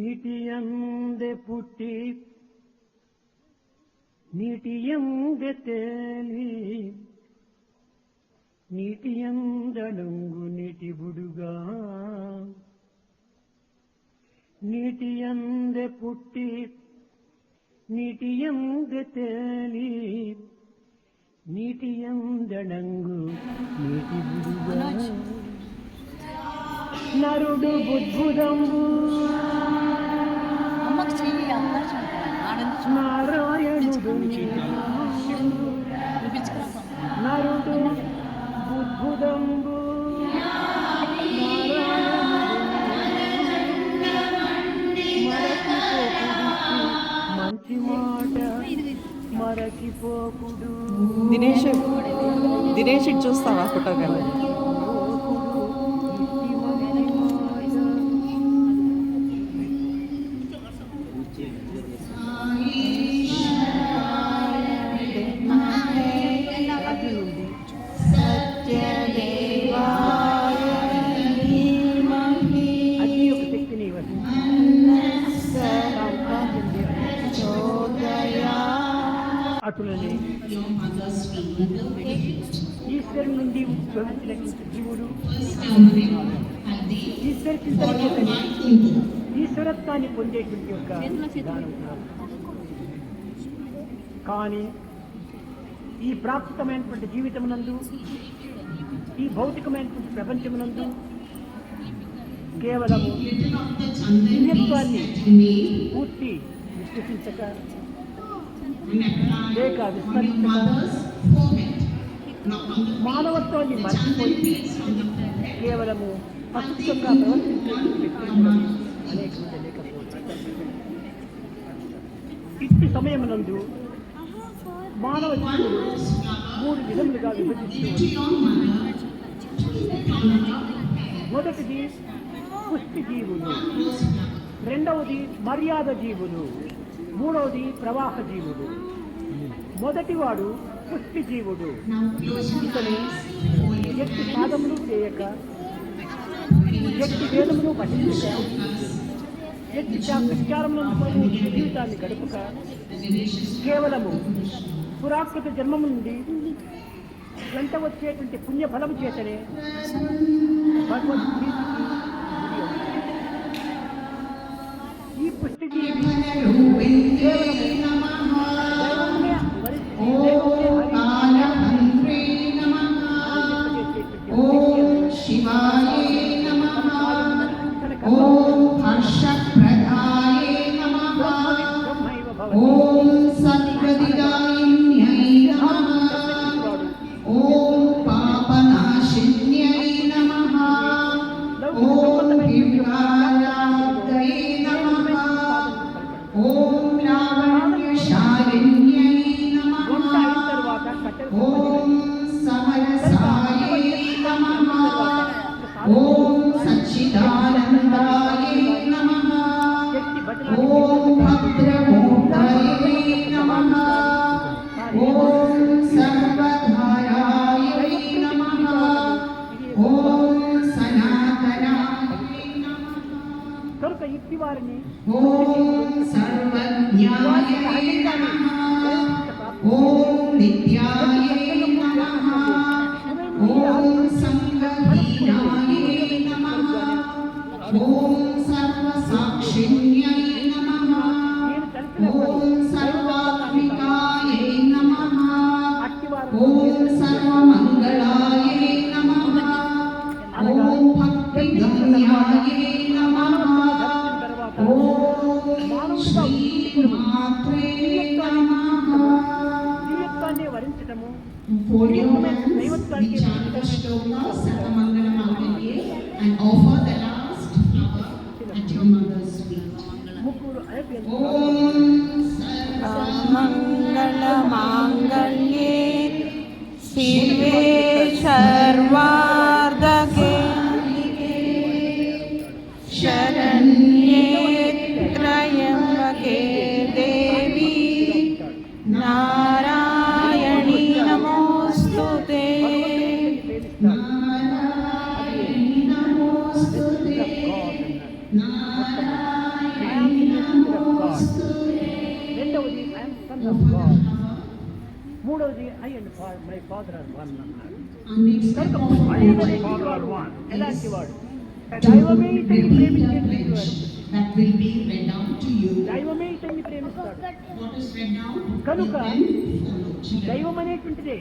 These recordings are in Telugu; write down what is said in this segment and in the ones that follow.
నీటియందే పుట్టి నీటియందే తేలి నీటియందడంగు నీటిబుడుగా నీటియందే పుట్టి నీటియందే తేలి నీటియందడంగు నీటిబుడుగా నరుడు బుద్భుదంబు నారాయణుడు నరుడు బుద్భుదంబు మంచి మాట మరచిపోకుడు. దినేష్ ఇటు చూస్తావా ఫోటో కదా? అటులనే ఈశ్వరు నుండి ఉద్భవించిన జీవుడు ఈశ్వరత్వాన్ని పొందేటువంటి యొక్క విధానం. కానీ ఈ ప్రాప్తమైనటువంటి జీవితమునందు, ఈ భౌతికమైనటువంటి ప్రపంచమునందు కేవలము దివ్యత్వాన్ని పూర్తి విశ్వసించక లేక విస్మరించక మానవత్వాన్ని మర్చిపోయి కేవలము పశుత్వంగా ప్రవర్తించే అనేక మంది లేకపోతే ఇట్టి సమయమునందు మానవ జీవులు 3 విధములుగా విభజిస్తూ మొదటిది పుష్టి జీవులు, రెండవది మర్యాద జీవులు, మూడవది ప్రవాహ జీవుడు. మొదటివాడు పుష్టి జీవుడు. ఇతని ఎట్టి సాధములు చేయక, ఎట్టి వేదములు పఠించక, ఎట్టి విచారములను జీవితాన్ని గడుపక కేవలము పురాకృత జన్మము నుండి వెంట వచ్చేటువంటి పుణ్యఫలము చేతనే భగవద్గీతకి ఈ పుష్టి జీవి వారిని సన్ ఆఫ్ గాడ్. మూడవది I and my father are one అన్నాడు. కనుక ఎలాంటి వాడు? దైవమే ఇతన్ని ప్రేమించేటువంటి వాడు. దైవమే ఇతన్ని ప్రేమిస్తాడు. కనుక దైవం అనేటువంటిదే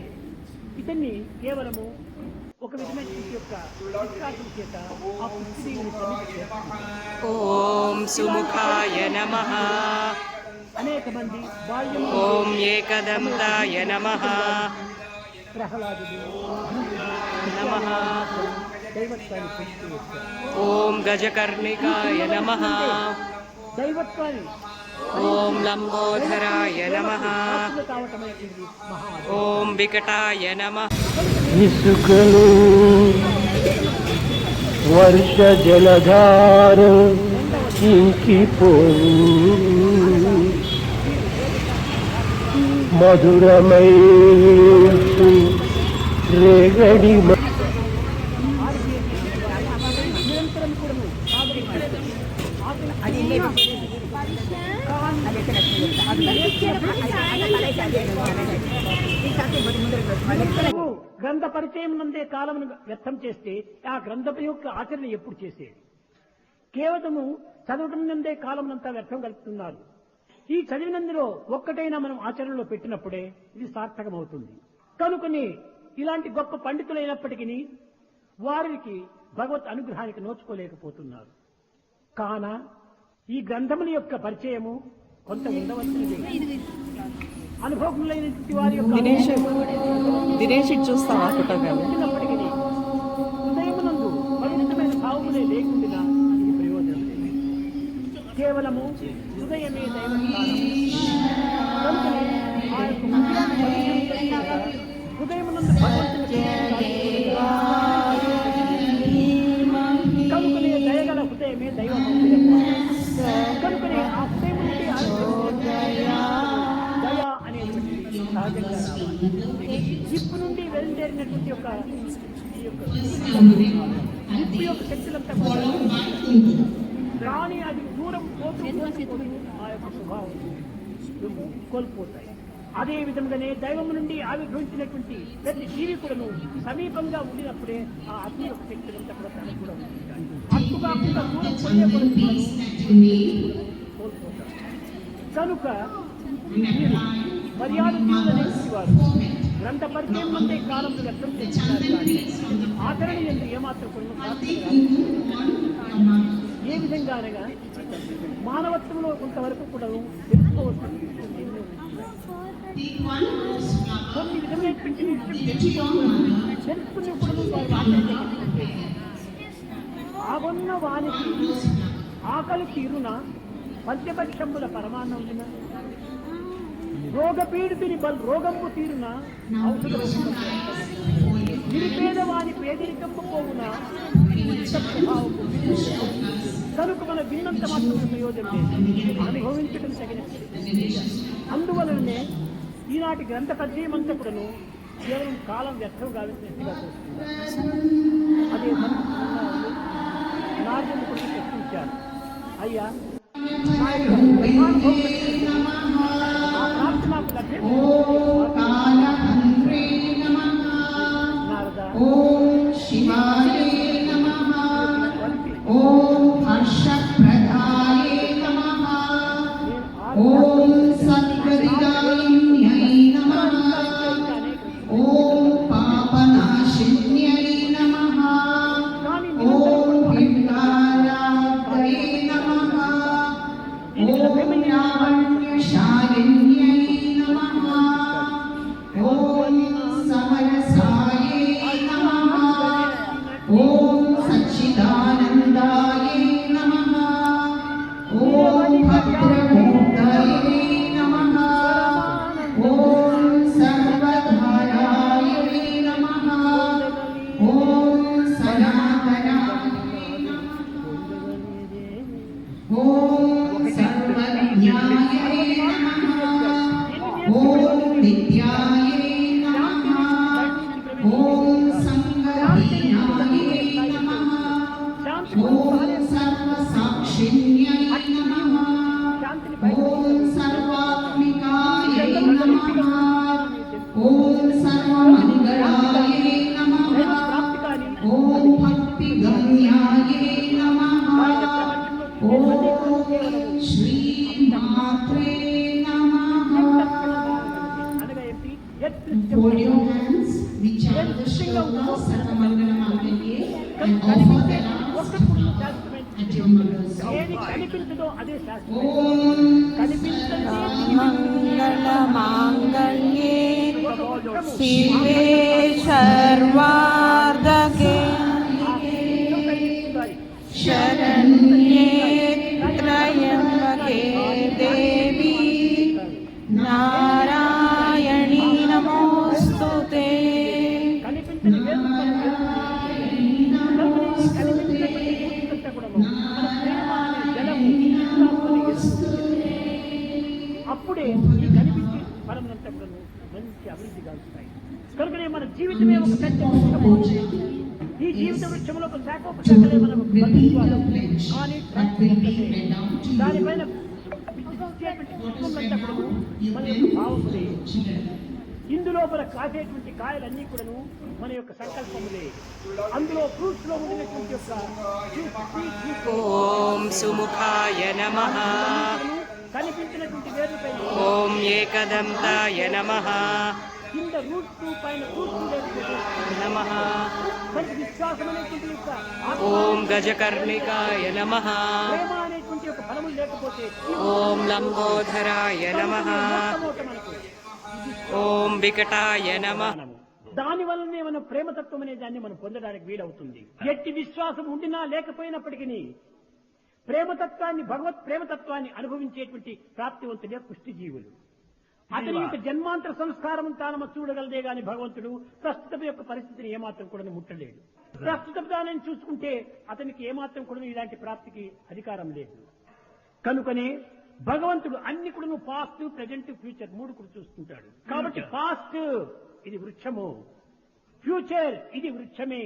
ఇతన్ని కేవలము ఒక విధమైన యొక్క విశ్వాసం చేత ఆ పృథ్వీని ఓం సుముఖాయ నమః. అనేక మంది బాల్యం ఓం ఏకదంతాయ నమః ప్రహ్లాదుడు నమః. దైవత్వాన్ని పెంచుతూ వచ్చారు. ఓం గజకర్ణికాయ నమః. దైవత్వాన్ని ఓం లంబోదరాయ నమః. కావటమైనటువంటి మహా ఓం వికటాయ నమః. ఇసుకలు వర్ష జలధార ఇంకిపోవు మధురమై రేగడి నిరంతరం కూడా గ్రంథ పరిచయం నందే కాలమును వ్యర్థం చేస్తే ఆ గ్రంథం యొక్క ఆచరణ ఎప్పుడు చేసేది? కేవలము చదవటం నందే కాలమునంతా వ్యర్థం కలుపుతున్నారు. ఈ చదివినందులో ఒక్కటైనా మనం ఆచరణలో పెట్టినప్పుడే ఇది సార్థకమవుతుంది. కనుకని ఇలాంటి గొప్ప పండితులైనప్పటికీ వారికి భగవత్ అనుగ్రహానికి నోచుకోలేకపోతున్నారు. కాన ఈ గ్రంథముల యొక్క పరిచయము కొంత ఉండవలసినది. అనుభవములైనటువంటి వారి యొక్క దినేష్ ఇటు చూస్తావా ఫోటోగ్రాఫ్? వచ్చినప్పటికీ హృదయమునందు పరిమితమైన భావములే లేకుండా ఇది ప్రయోజనం లేదు. కేవలము హృదయమే దైవస్థానం. కనుకనే ఆ యొక్క హృదయాన్ని పరిశీలించగా హృదయమునందు భగవంతుని కనుకనే దయగల హృదయమే దైవ మందిరం. కనుకనే ఆ హృదయం నుండి దయ అనేటువంటి సహజంగా రావాలి. జిప్పు నుండి వెలుదేరినటువంటి యొక్క జిప్పు యొక్క శక్తులంతా కూడా కానీ అది దూరం పోతూ ఆ యొక్క స్వభావం కోల్పోతాయి. అదే విధంగానే దైవం నుండి ఆవిర్భవించినటువంటి ప్రతి జీవి కూడాను సమీపంగా ఉండినప్పుడే ఆ అగ్ని యొక్క శక్తులంతా కూడా తనకు కూడా ఉంటాయి. అట్టు కాకుండా దూరం పొందే కోల్పోతారు. కనుక మర్యాద జీవులనేటువంటి వారు గ్రంథ పరిచయం అంతే కాలంలో వ్యక్తం చేస్తున్నారు. కానీ ఆచరణ ఎందుకు ఏమాత్రం కూడా ఏ విధంగా అనగా మానవత్వంలో కొంతవరకు కూడా తెలుసుకోవాల్సిన ఎన్నో కొన్ని విధమైనటువంటి తెలుసుకునే కూడా ఆగొన్న వానికి ఆకలి తీరున పంచపక్షముల పరమాన్నమున రోగపీడితుని రోగంపు తీరున ఔషధ నిరుపేదవాని పేదరికంపు పోవున ప్రభావము. కనుక మన విన్నంత మాత్రం ప్రయోజనం లేదు, అనుభవించడం తగినది. అందువలనే ఈనాటి గ్రంథ పరిచయమంతా కూడాను కేవలం కాలం వ్యర్థం కావించినట్టుగా చూస్తున్నారు. అదే నార్జన్ కూడా చర్చించారు. అయ్యా నాకు లభ్యం నారదా ఓం హర్షప్రదాయ నమః. ఓం సత్కరిదాయిన్యై నమః. ఓం పాపనాశిన్యై నమః. ఓం విఘ్నారాధయే నమః. ఓం లావణ్యశాలిన్యై నమః. విధంగా ఉంటుందో సర్వమంగళమాంగళ్యే and offer కనిపించే the ఒక్క last పురుషుడు శాశ్వతమైన at your mother's ఏది house. కనిపించదో అదే శాశ్వతం ఓం కనిపించని మంగళమాంగళ్యే ఒక వృక్షము శివే సర్వార్ధకే కనిపిస్తుంది. శరణ్యే త్రయంబకే దేవి నారాయణీ నమోస్తుతే. కనిపించని వేరు కనిపించినటువంటి పూర్తికంతా కూడాను మన ప్రేమ అనే జలము విశ్వాసమని ఎదుగుతుంది. అప్పుడే ఈ కనిపించి పరమనంతా కూడాను మంచి అభివృద్ధి కాల్చుతాయి. కనుకనే మన జీవితమే ఒక పెద్ద వృక్షము. ఈ జీవిత వృక్షంలో ఒక శాఖోపశాఖలే మనం బతికివాళ్ళం. కానీ దానిపైన విధించేటువంటి పుష్పములంతా కూడాను మన యొక్క భావములే. ఇందులోపల కాసేటువంటి కాయలన్నీ కూడాను మన యొక్క సంకల్పములే. అందులో ఫ్రూట్స్ లో ఉండినటువంటి యొక్క ఓం సుముఖాయ నమః. కనిపించినటువంటి వేర్లపైన ఓం ఏకదంతాయ నమః కింద రూట్స్ పైన ఫ్రూట్స్ లేకపోతే నమః. మనకి విశ్వాసం అనేటువంటి యొక్క ఓం గజకర్ణికాయ నమః. ప్రేమ అనేటువంటి యొక్క ఫలములు లేకపోతే ఓం లంబోదరాయ నమః. మనకు ఓం వికటాయ నమః. దాని వల్లనే మనం ప్రేమతత్వం అనే దాన్ని మనం పొందడానికి వీలవుతుంది. ఎట్టి విశ్వాసం ఉండినా లేకపోయినప్పటికీ ప్రేమతత్వాన్ని భగవత్ ప్రేమతత్వాన్ని అనుభవించేటువంటి ప్రాప్తివంతులే పుష్టి జీవులు. అతని యొక్క జన్మాంతర సంస్కారం తాను చూడగలదే గాని భగవంతుడు ప్రస్తుతం యొక్క పరిస్థితిని ఏమాత్రం కూడా ముట్టలేడు. ప్రస్తుతం దానిని చూసుకుంటే అతనికి ఏమాత్రం కూడా ఇలాంటి ప్రాప్తికి అధికారం లేదు. కనుకనే భగవంతుడు అన్ని కూడా పాస్ట్ ప్రెజెంట్ ఫ్యూచర్ మూడు కూడా చూస్తుంటాడు. కాబట్టి పాస్ట్ ఇది వృక్షము, ఫ్యూచర్ ఇది వృక్షమే,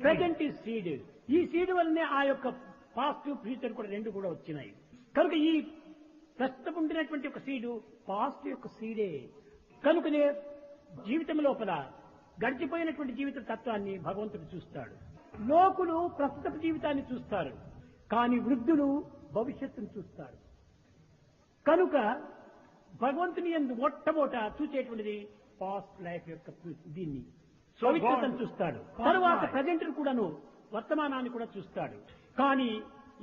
ప్రెజెంట్ ఈ సీడ్. ఈ సీడ్ వల్లనే ఆ యొక్క పాస్ట్ ఫ్యూచర్ కూడా రెండు కూడా వచ్చినాయి. కనుక ఈ ప్రస్తుతం ఉండినటువంటి ఒక సీడు పాస్ట్ యొక్క సీడే. కనుకనే జీవితం లోపల గడిచిపోయినటువంటి జీవిత తత్వాన్ని భగవంతుడు చూస్తాడు. లోకులు ప్రస్తుత జీవితాన్ని చూస్తారు, కానీ వృద్ధులు భవిష్యత్తును చూస్తారు. కనుక భగవంతుని యందు మొట్టమొదట చూసేటువంటిది పాస్ట్ లైఫ్ యొక్క దీన్ని పవిత్రతను చూస్తాడు. తరువాత ప్రజెంట్ కూడాను వర్తమానాన్ని కూడా చూస్తాడు. కానీ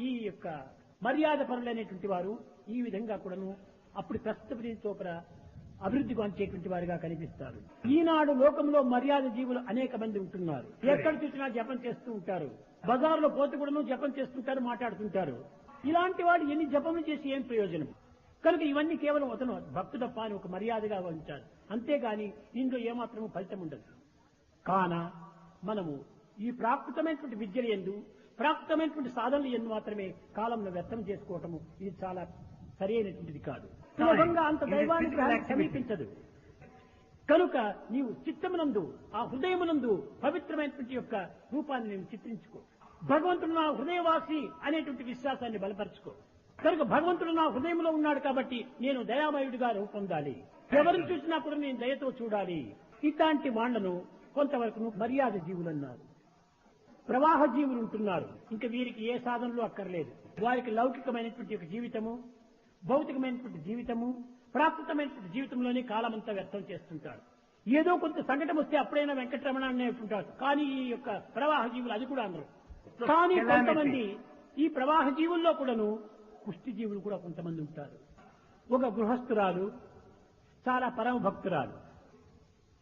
ఈ యొక్క మర్యాద పరులైనటువంటి వారు ఈ విధంగా కూడాను అప్పుడు ప్రస్తుత చోపర అభివృద్ధి గాంచేటువంటి వారిగా కనిపిస్తారు. ఈనాడు లోకంలో మర్యాద జీవులు అనేక మంది ఉంటున్నారు. ఎక్కడ చూసినా జపం చేస్తూ ఉంటారు. బజార్లో పోతే కూడాను జపం చేస్తుంటారు, మాట్లాడుతుంటారు. ఇలాంటి వాడు ఎన్ని జపములు చేసి ఏం ప్రయోజనం? కనుక ఇవన్నీ కేవలం అతను భక్తు తప్ప అని ఒక మర్యాదగా ఉంచారు. అంతేగాని ఇందులో ఏమాత్రము ఫలితం ఉండదు. కాన మనము ఈ ప్రాకృతమైనటువంటి విద్యల యందు ప్రాకృతమైనటువంటి సాధనలు ఎందు మాత్రమే కాలంలో వ్యర్థం చేసుకోవటము ఇది చాలా సరైనటువంటిది కాదు. సులభంగా అంత దైవానికి సమీపించదు. కనుక నీవు చిత్తమునందు ఆ హృదయమునందు పవిత్రమైనటువంటి యొక్క రూపాన్ని నీవు చిత్రించుకో. భగవంతుడు నా హృదయవాసి అనేటువంటి విశ్వాసాన్ని బలపరుచుకో. కనుక భగవంతుడు నా హృదయంలో ఉన్నాడు కాబట్టి నేను దయామయుడిగా రూపొందాలి. ఎవరిని చూసినప్పుడు నేను దయతో చూడాలి. ఇట్లాంటి వాళ్లను కొంతవరకు మర్యాద జీవులు అన్నారు. ప్రవాహ జీవులు ఉంటున్నారు. ఇంకా వీరికి ఏ సాధనలు అక్కర్లేదు. వారికి లౌకికమైనటువంటి ఒక జీవితము, భౌతికమైనటువంటి జీవితము, ప్రాకృతమైనటువంటి జీవితంలోనే కాలమంతా వ్యర్థం చేస్తుంటారు. ఏదో కొంత సంఘటన వస్తే అప్పుడైనా వెంకటరమణ అనేటుంటారు. కానీ ఈ యొక్క ప్రవాహ జీవులు అది కూడా అందరూ. కానీ కొంతమంది ఈ ప్రవాహ జీవుల్లో కూడాను పుష్టి జీవులు కూడా కొంతమంది ఉంటారు. ఒక గృహస్థురాలు చాలా పరమ భక్తురాలు.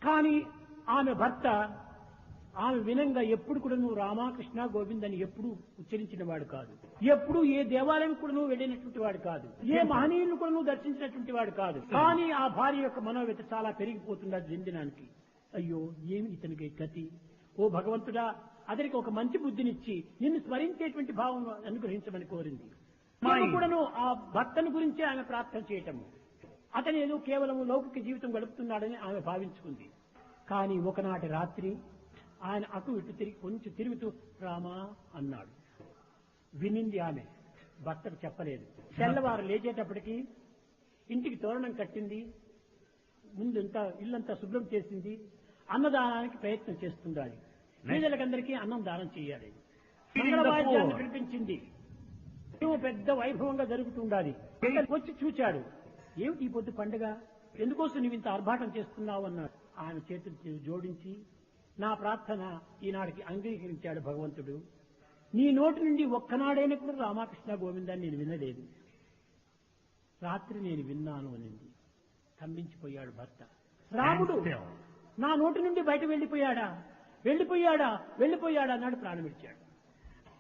కానీ ఆమె భర్త ఆమె వినంగా ఎప్పుడు కూడా నువ్వు రామకృష్ణ గోవింద్ అని ఎప్పుడు ఉచ్చరించిన వాడు కాదు. ఎప్పుడు ఏ దేవాలయం కూడా నువ్వు వెళ్ళినటువంటి వాడు కాదు. ఏ మహనీయులను కూడా నువ్వు దర్శించినటువంటి వాడు కాదు. కానీ ఆ భార్య యొక్క మనోవ్యత చాలా పెరిగిపోతుంది దినదినానికి. అయ్యో ఏమి ఇతనికి గతి, ఓ భగవంతుడా అతనికి ఒక మంచి బుద్ధినిచ్చి నిన్ను స్మరించేటువంటి భావం అనుగ్రహించమని కోరింది. కూడాను ఆ భర్తను గురించి ఆమె ప్రార్థన చేయటము. అతను ఏదో కేవలం లౌకిక జీవితం గడుపుతున్నాడని ఆమె భావించుకుంది. కానీ ఒకనాటి రాత్రి ఆయన అటు ఇటు తిరిగి కొంచెం తిరుగుతూ రామా అన్నాడు. వినింది ఆమె, భర్తకు చెప్పలేదు. తెల్లవారు లేచేటప్పటికి ఇంటికి తోరణం కట్టింది, ముందంతా ఇల్లంతా శుభ్రం చేసింది, అన్నదానానికి ప్రయత్నం చేస్తుండాలి. పేదలకందరికీ అన్నం దానం చేయాలి. మంగళవాద్యాన్ని పిలిపించింది. ఏమో పెద్ద వైభవంగా జరుగుతుండాలి. వచ్చి చూచాడు, ఏమిటి ఈ పొద్దు పండుగ, ఎందుకోసం నువ్వు ఇంత ఆర్భాటం చేస్తున్నావు అన్నాడు. ఆమె చేతులు జోడించి నా ప్రార్థన ఈనాడికి అంగీకరించాడు భగవంతుడు. నీ నోటి నుండి ఒక్కనాడైనా కూడా రామకృష్ణ గోవిందాన్ని నేను వినలేదు. రాత్రి నేను విన్నాను అనింది. స్తంభించిపోయాడు భర్త. రాముడు నా నోటి నుండి బయట వెళ్ళిపోయాడా అన్నాడు. ప్రాణం విడిచాడు.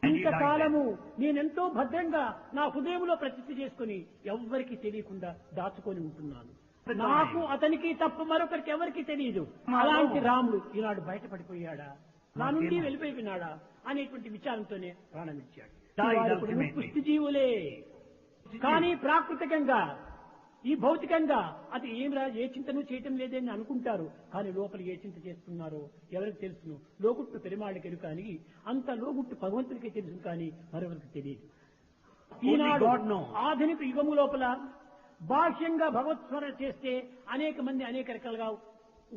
ఇంతకాలము నేనెంతో భద్రంగా నా హృదయంలో ప్రతిష్ఠ చేసుకుని ఎవ్వరికి తెలియకుండా దాచుకొని ఉంటున్నాను. నాకు అతనికి తప్ప మరొకరికి ఎవరికి తెలియదు. అలాంటి రాముడు ఈనాడు బయటపడిపోయాడా, నా నుండి వెళ్ళిపోయినాడా అనేటువంటి విచారంతోనే ప్రాణం ఇచ్చాడు. పుష్టి జీవులే కానీ ప్రాకృతికంగా ఈ భౌతికంగా అది ఏ చింతను చేయటం లేదని అనుకుంటారు. కానీ లోపల ఏ చింత చేస్తున్నారో ఎవరికి తెలుసును? లోగుట్టు పెరుమాళ్ళకి కానీ అంత లోగుట్టు భగవంతుడికి తెలుసు కానీ మరొకరికి తెలియదు. ఈనాడు ఆధునిక యుగము లోపల బాహ్యంగా భగవత్స్మరణ చేస్తే అనేక మంది అనేక రకాలుగా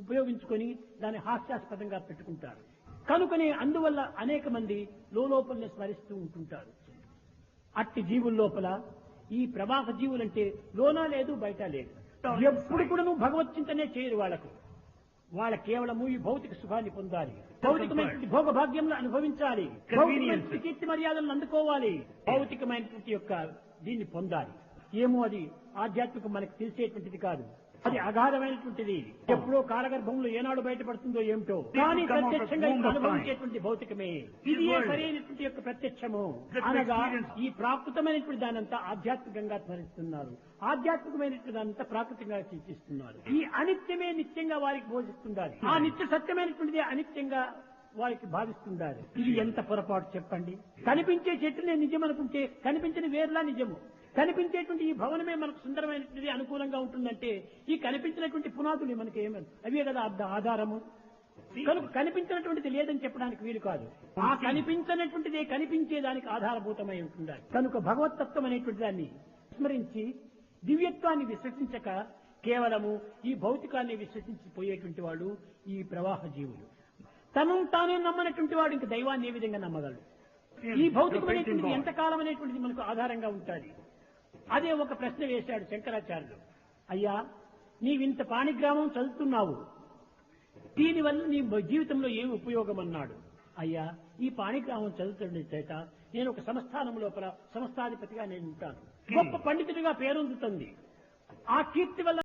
ఉపయోగించుకొని దాన్ని హాస్యాస్పదంగా పెట్టుకుంటారు. కనుకనే అందువల్ల అనేక మంది లోపలనే స్మరిస్తూ ఉంటుంటారు. అట్టి జీవుల లోపల ఈ ప్రవాహ జీవులంటే లోనా లేదు, బయట లేదు. ఎప్పుడు కూడా నువ్వు భగవత్ చింతనే చేయరు. వాళ్ళ కేవలము ఈ భౌతిక సుఖాన్ని పొందాలి, భౌతికమైనటువంటి భోగ భాగ్యంలో అనుభవించాలి, భౌతికమైన కీర్తి మర్యాదలను అందుకోవాలి, భౌతికమైనటువంటి యొక్క దీన్ని పొందాలి. ఏమో అది ఆధ్యాత్మికం మనకు తెలిసేటువంటిది కాదు, అది అగాధమైనటువంటిది. ఎప్పుడో కాలగర్భంలో ఏనాడు బయటపడుతుందో ఏమిటో, కానీ ప్రత్యక్షంగా అనుభవించేటువంటి భౌతికమే. ఇది సరైనటువంటి యొక్క ప్రత్యక్షము అనగా ఈ ప్రాకృతమైనటువంటి దానంతా ఆధ్యాత్మికంగా స్మరిస్తున్నారు, ఆధ్యాత్మికమైనటువంటి దానంతా ప్రాకృతికంగా చింతిస్తున్నారు. ఈ అనిత్యమే నిత్యంగా వారికి బోధిస్తుండాలి, ఆ నిత్య సత్యమైనటువంటిది అనిత్యంగా వారికి భావిస్తుండాలి. ఇది ఎంత పొరపాటు చెప్పండి. కనిపించే చెట్టునే నిజం అనుకుంటే కనిపించిన వేర్లా నిజము. కనిపించేటువంటి ఈ భవనమే మనకు సుందరమైనటువంటి అనుకూలంగా ఉంటుందంటే ఈ కనిపించినటువంటి పునాదులు మనకి ఏమని అవే కదా ఆధారము. కనుక కనిపించినటువంటిది లేదని చెప్పడానికి వీలు కాదు. ఆ కనిపించినటువంటిదే కనిపించేదానికి ఆధారభూతమై ఉంటుండాలి. కనుక భగవత్తత్వం అనేటువంటి దాన్ని స్మరించి దివ్యత్వాన్ని విశ్వసించక కేవలము ఈ భౌతికాన్ని విశ్వసించిపోయేటువంటి వాడు ఈ ప్రవాహ జీవులు. తను తానే నమ్మనటువంటి వాడు ఇంక దైవాన్ని ఏ విధంగా నమ్మగలడు? ఈ భౌతికమైనటువంటిది ఎంతకాలం అనేటువంటిది మనకు ఆధారంగా ఉంటుంది. అదే ఒక ప్రశ్న వేశాడు శంకరాచార్యులు. అయ్యా, నీవింత పాణిగ్రామం చదువుతున్నావు, దీనివల్ల నీ జీవితంలో ఏమి ఉపయోగం అన్నాడు. అయ్యా, ఈ పాణిగ్రామం చదువుతున్న చేత నేను ఒక సంస్థానం లోపల సంస్థాధిపతిగా నేను ఉంటాను, గొప్ప పండితుడిగా పేరొందుతుంది. ఆ కీర్తి వల్ల